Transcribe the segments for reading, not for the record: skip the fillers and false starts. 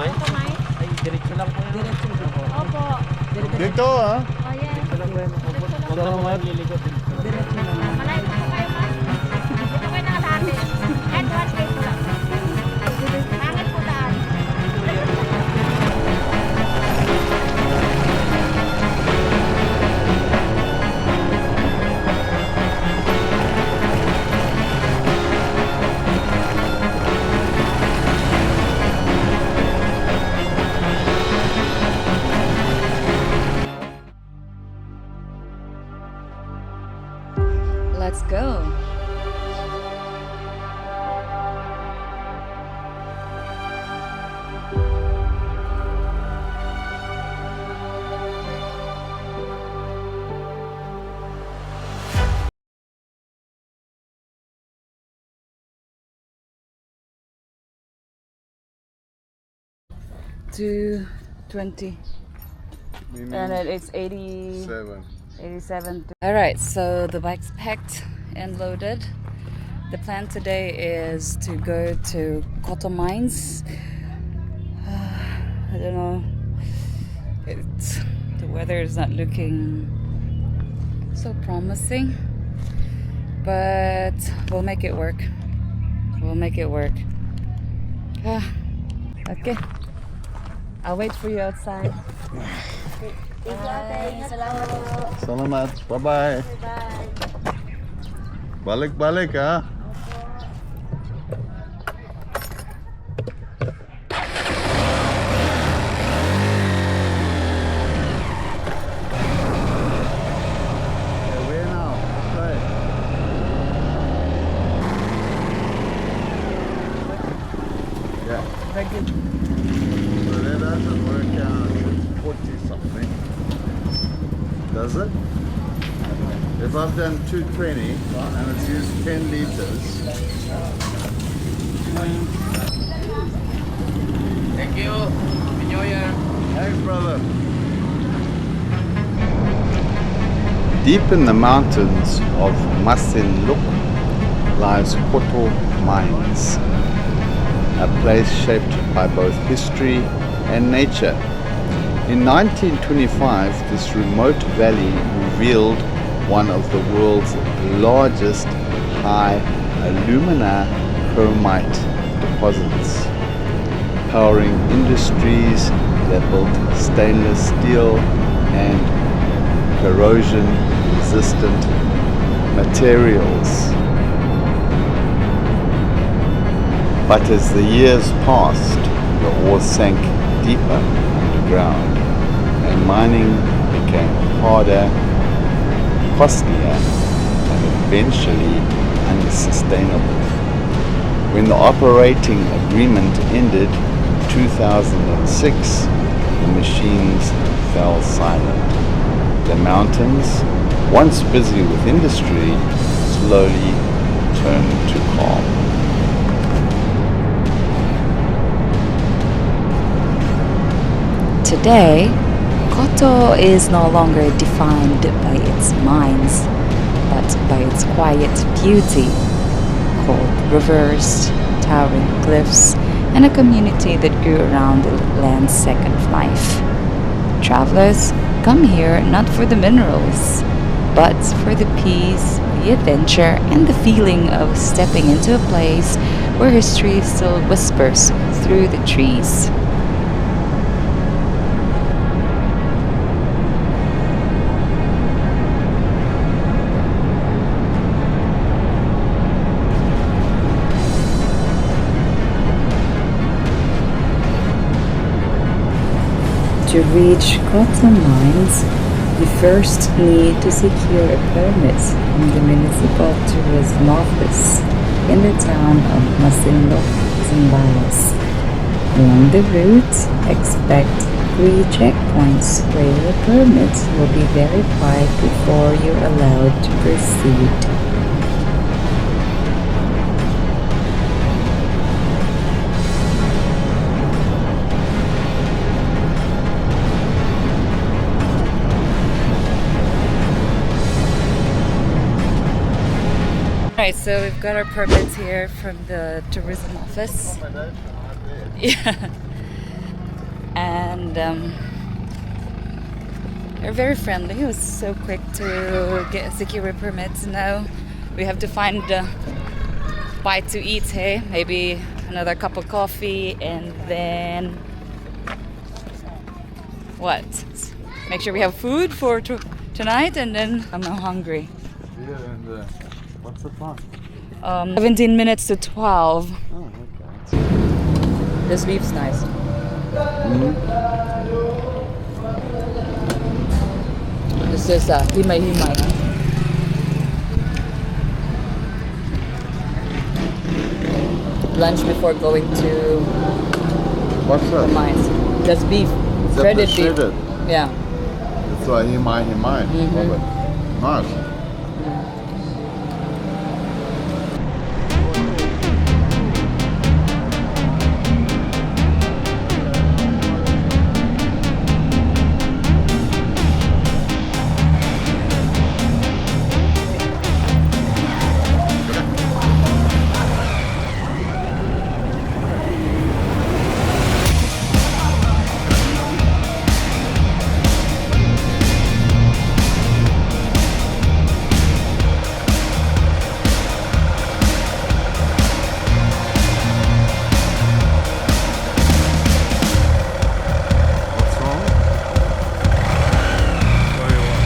Mines? Coto Mines? Ay, diretso lang po yun. Diretso lang. Opo. Dito ah. Oh, yes. Diretso lang po yun. Huwag na po kayo lilikot. Diretso lang. Malayo po kayo, ma'am. Dito kayo nakadati. Kahit one way po lang. Pangit po daan. Let's go. $2.20 and it's 87. All right, so the bike's packed and loaded. The plan today is to go to Coto Mines. I don't know. The weather is not looking so promising, but we'll make it work. Okay. I'll wait for you outside. Bye. Salamat po. Salamat. Bye-bye. Bye. Balik-balik ah. Where now? Right. Yeah. Very good. So that doesn't work out. It's 40 something. Does it? If I've done 220 and it's used 10 liters. Thank you. Enjoy your... Thanks, brother. Deep in the mountains of Masinloc lies Coto Mines, a place shaped by both history and nature. In 1925, this remote valley revealed one of the world's largest high alumina chromite deposits, powering industries that built stainless steel and corrosion-resistant materials. But as the years passed, the ore sank deeper underground, and mining became harder, costlier, and eventually unsustainable. When the operating agreement ended in 2006, the machines fell silent. The mountains, once busy with industry, slowly turned to calm. Today, Coto is no longer defined by its mines, but by its quiet beauty, cold rivers, towering cliffs, and a community that grew around the land's second life. Travelers come here not for the minerals, but for the peace, the adventure, and the feeling of stepping into a place where history still whispers through the trees. To reach Coto Mines, you first need to secure a permit from the Municipal Tourism Office in the town of Masinloc, Zambales. Along the route, expect 3 checkpoints where your permit will be verified before you're allowed to proceed. Alright, so we've got our permits here from the tourism office. Yeah. and they're very friendly. It was so quick to get security permits. Now we have to find a bite to eat. Hey, maybe another cup of coffee, and then what? Make sure we have food for tonight, and then I'm now hungry. Yeah, and what's the time? 17 minutes to 12. Oh, okay. This beef's nice. This is himay-himay. Lunch before going to What's the that? mines. That's beef. Is that Shredded the beef. shredded? Yeah. It's like himai. Love it. Nice. What's wrong? What do you want?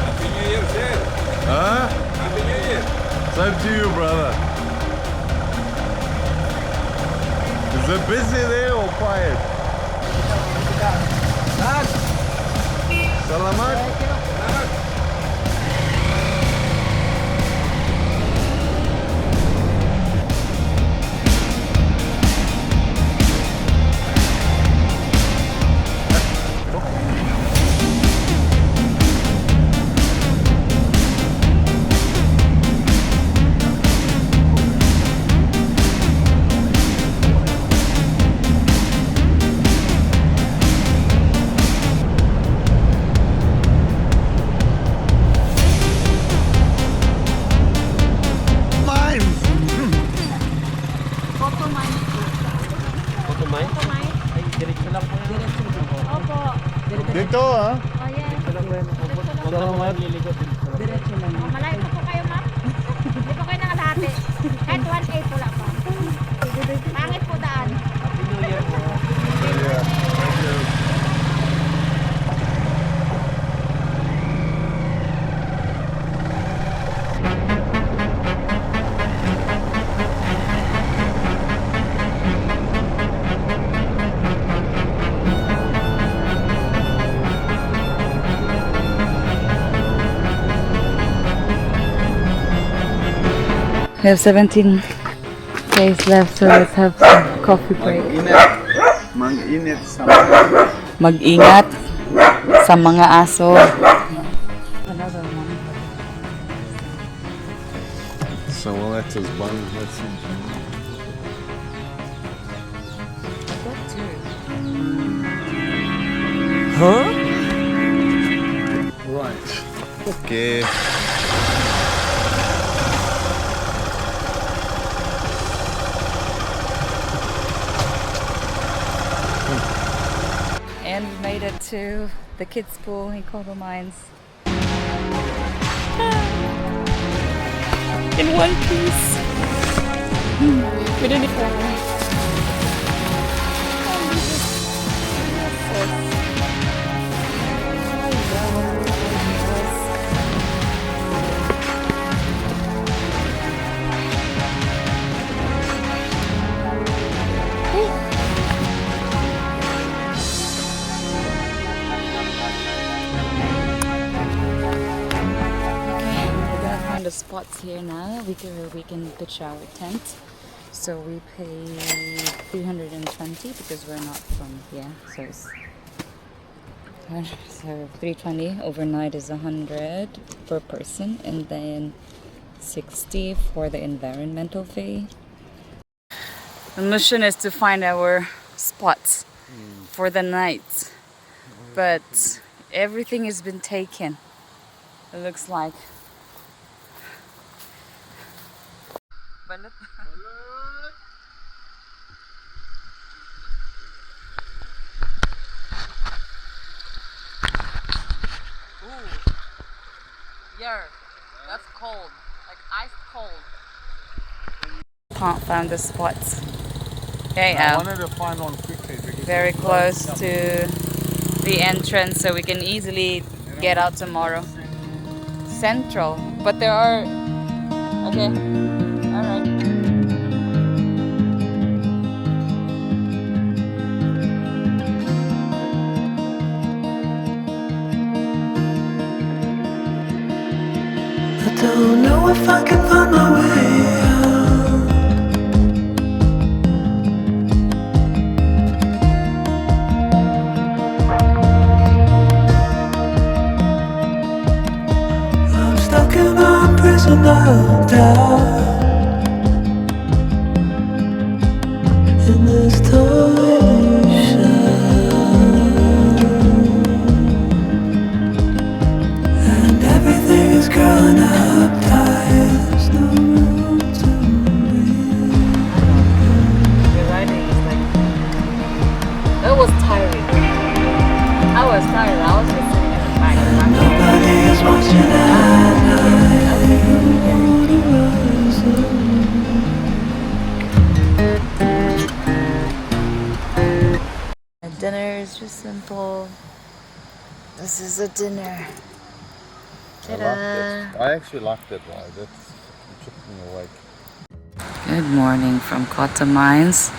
Happy New Year, sir. Huh? Happy New Year. Same to you, brother. Is it busy there or quiet? Salamat. Mines. Coto Mines. Coto Mines? Coto Mines. Ay, diretso lang po yun. Opo. Dito, ha? Oh, yes. Diretso lang po yun. Huwag na mga lilikot. Diretso lang. Oh, malayo pa po kayo, ma'am. Hindi po kayo nakalahati. Kahit 1.8 po lang po. Pangit po daan. Happy New Year po. Yeah. Thank you. We have 17 days left, so let's have some coffee break. Mag-init sa Mag-ingat sa mga aso. Another one. So let's just bun. Let's see. Huh? Right. Okay. And we made it to the kids' pool in Coto Mines. In one piece. We didn't even. The spots here now we can pitch our tent, so we pay 320 because we're not from here, so it's so 320 overnight is 100 per person, and then 60 for the environmental fee. The mission is to find our spots for the night. But everything has been taken. It looks like. Yeah, that's cold. Like ice cold. Can't find the spots. Okay, I wanted to find one quickly because very close to the entrance so we can easily get out tomorrow. Central, but there are... Okay, alright. I don't know if I can find my way out. I'm stuck in a prison of doubt. In this tiny shell, and everything is growing up tight. There's no room to breathe. The riding is like... That was tiring. I was tired. I was just sitting in the back. Nobody is watching at night. Dinner is just simple. This is a dinner. I liked it. I actually liked it, right? It took me awake. Good morning from Coto Mines.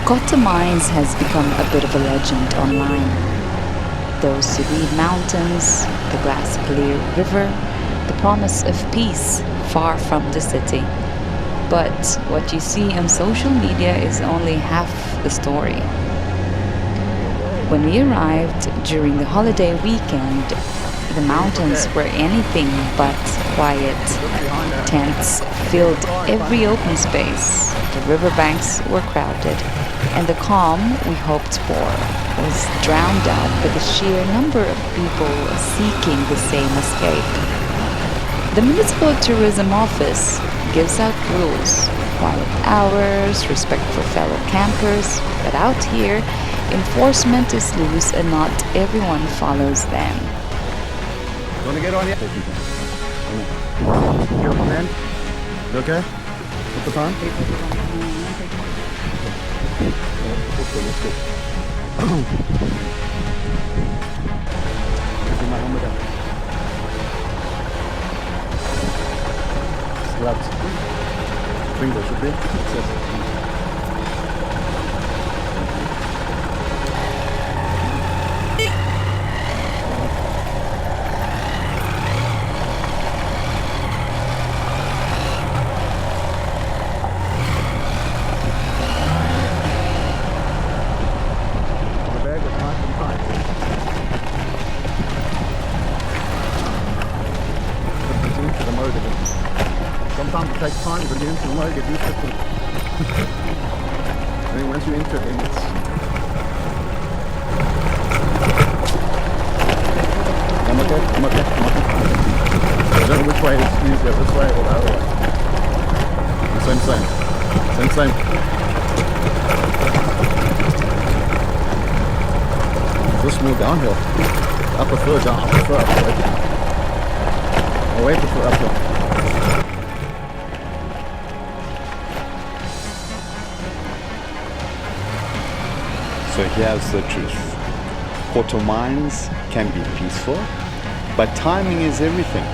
Coto Mines has become a bit of a legend online. Those serene mountains, the glass-clear river, the promise of peace far from the city. But what you see on social media is only half the story. When we arrived during the holiday weekend, the mountains were anything but quiet. Tents filled every open space. The riverbanks were crowded, and the calm we hoped for was drowned out by the sheer number of people seeking the same escape. The Municipal Tourism Office gives out rules, quiet hours, respect for fellow campers, but out here, enforcement is loose and not everyone follows them. Want to get on yet? You're man. You okay? What's the time? Okay, let's go. Give my helmet up. Slaps. Finger should be. Sometimes it takes time, but you into the mode, get used to it. And then once you enter it, then it's... I'm okay. I don't know which way to squeeze it, this way or the other way. Same. this more downhill? I prefer down. I prefer uphill. I way prefer uphill. So here's the truth. Coto Mines can be peaceful, but timing is everything.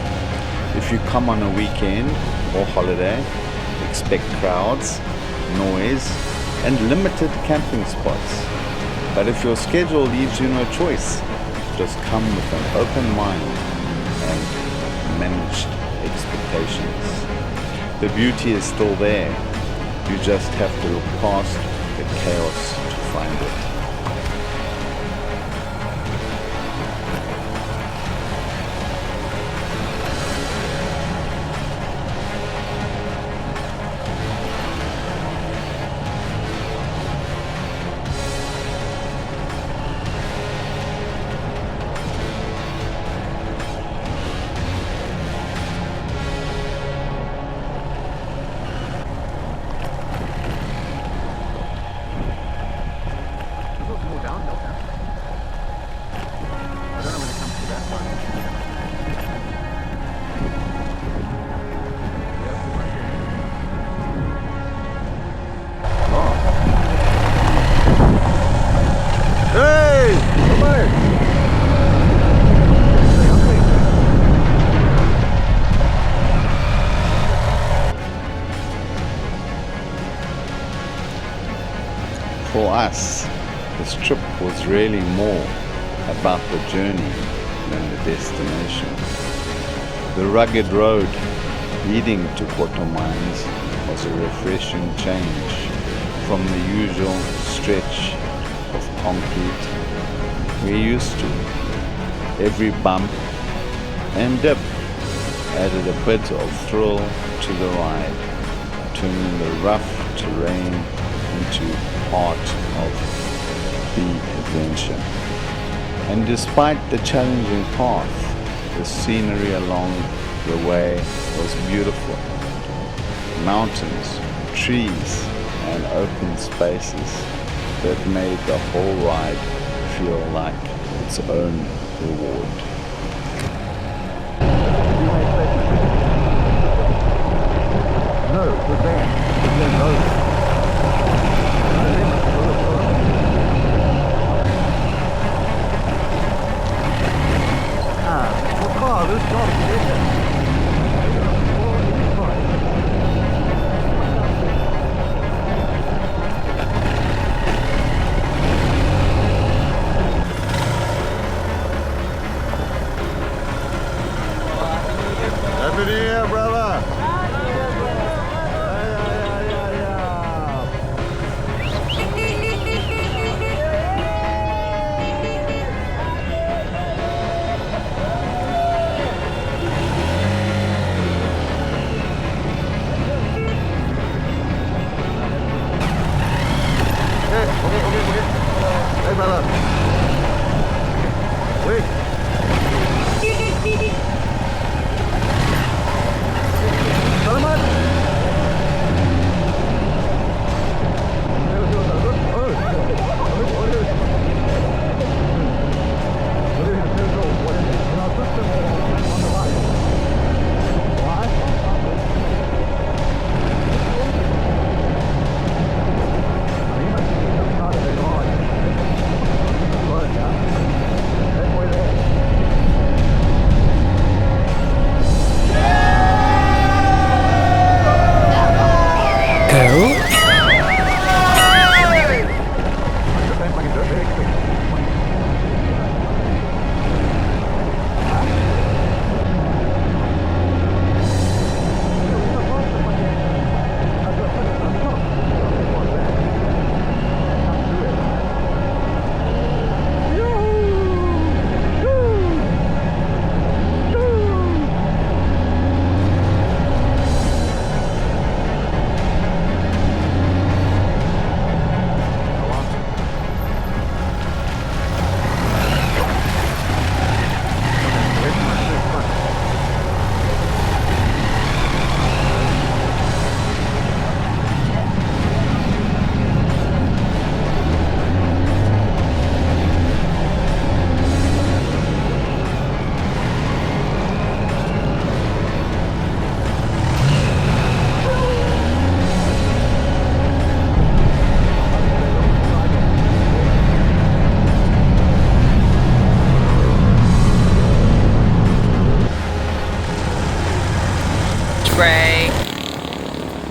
If you come on a weekend or holiday, expect crowds, noise, and limited camping spots. But if your schedule leaves you no choice, just come with an open mind and managed expectations. The beauty is still there. You just have to look past the chaos to find it. For us, this trip was really more about the journey than the destination. The rugged road leading to Coto Mines was a refreshing change from the usual stretch of concrete we're used to. Every bump and dip added a bit of thrill to the ride, turning the rough terrain into part of the adventure. And despite the challenging path, the scenery along the way was beautiful. Mountains, trees, and open spaces that made the whole ride feel like its own reward. No, the van. No. Happy New Year, brother! Hey, brother. Wait. Selamat. Hey,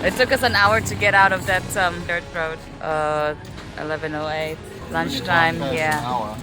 It took us an hour to get out of that dirt road. 11:08, lunchtime. Yeah.